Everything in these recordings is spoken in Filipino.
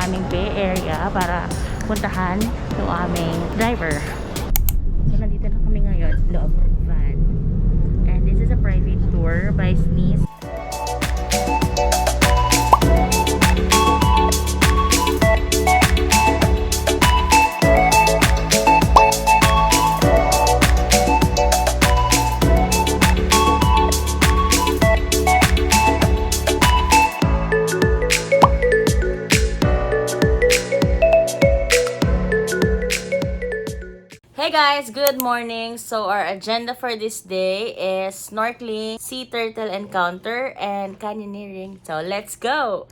aming Bay Area para puntahan yung aming driver. So nandito na kami ngayon sa loob ng van. And this is a private tour by Snizz. Hey guys, good morning. So our agenda for this day is snorkeling, sea turtle encounter, and canyoneering. So let's go!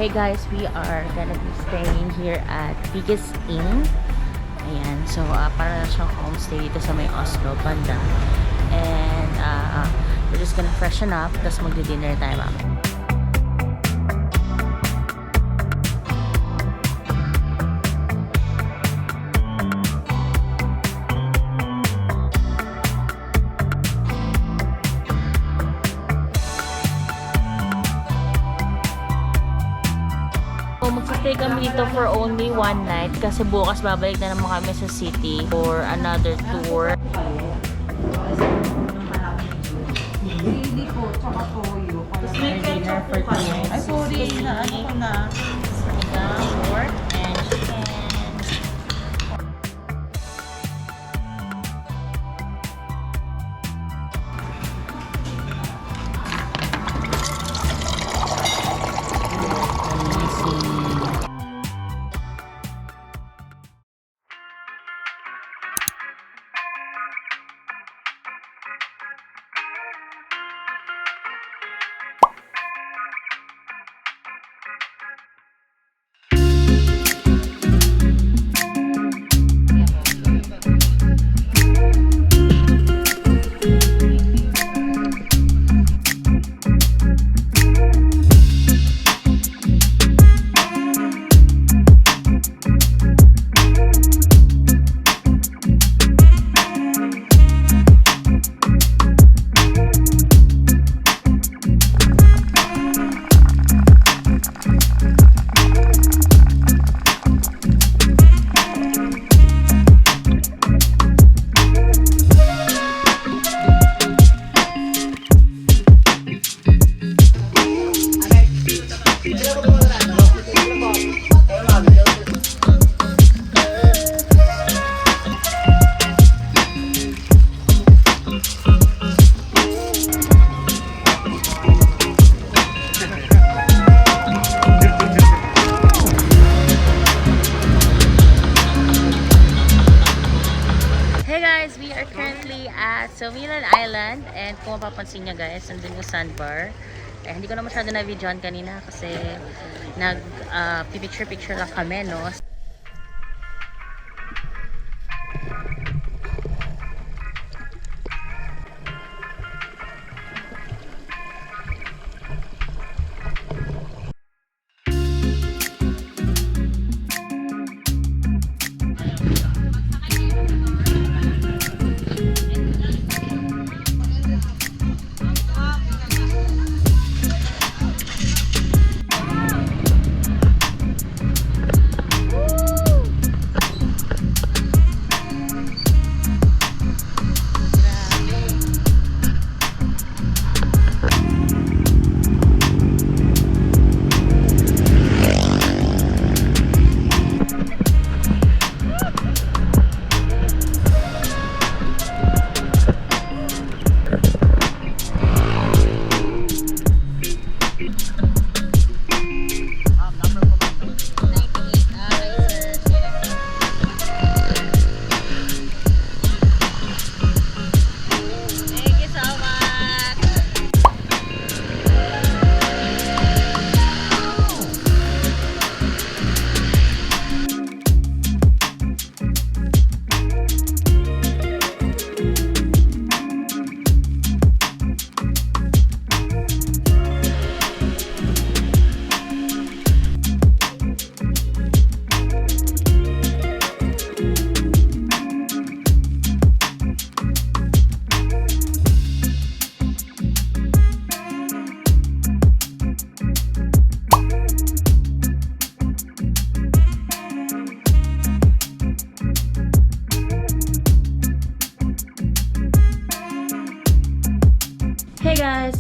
Hey guys, we are gonna be staying here at Biggest Inn. Ayan, so para na siyang homestay dito sa may Oslo banda. And we're just gonna freshen up, tapos magdi-dinner tayo mamaya. Magstay kami dito for only one night kasi bukas babalik na naman kami sa city for another tour. Hindi po, tsaka toyo. May dinner for tonight. Ay, sorry, na ano ko na. Pork and chicken. Island, and kung mapapansin nyo guys, nandun yung sandbar. Hindi ko na masyado na-videoan kanina kasi picture-picture lang kami, no?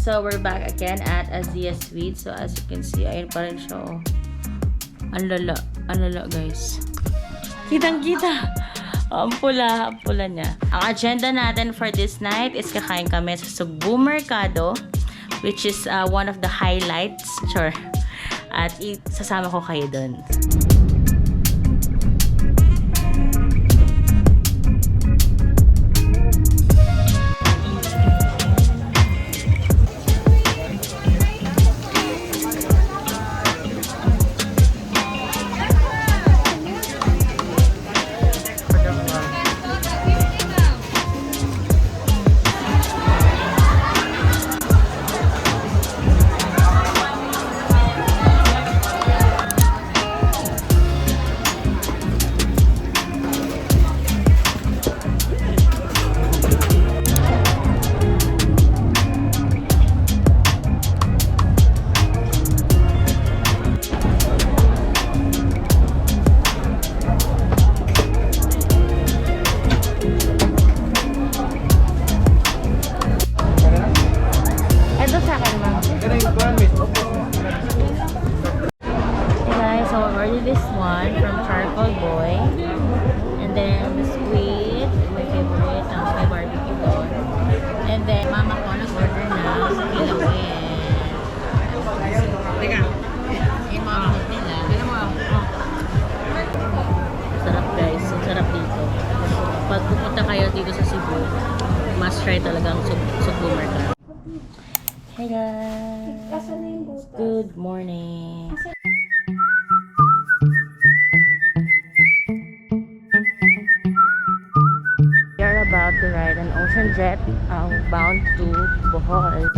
So, we're back again at Azia Suite. So, as you can see, ayun pa rin siya. Oh. Ang lala. Ang lala, guys. Kitang-kita. Ang pula niya. Ang agenda natin for this night is kakain kami sa Cebu Mercado, which is one of the highlights. Sure. At sasama ko kayo dun. This one from Charcoal Boy, and then the squid, my favorite, may barbecue doon, and then mama ko nag-order na kilawin. Teka, yung mga minute nila. Sarap guys, sarap dito. Pag pupunta kayo dito sa Cebu, must try talagang Cebu Mercado. Hey guys, good morning. About to ride an ocean jet bound to Bohol.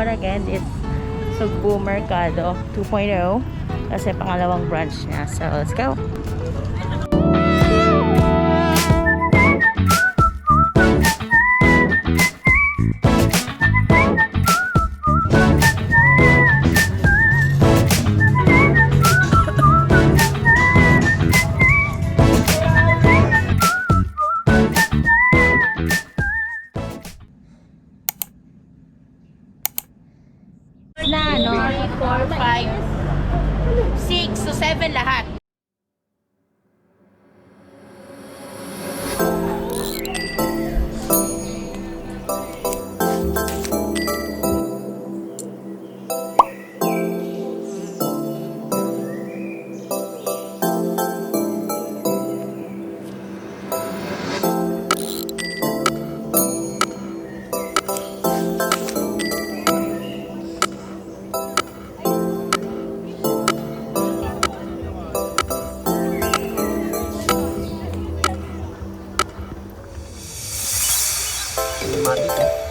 on again, it's Sugbo Mercado 2.0 kasi pangalawang branch niya. So, let's go! Na, no? 3, 4, 5, 6 to 7 lahat. Mati.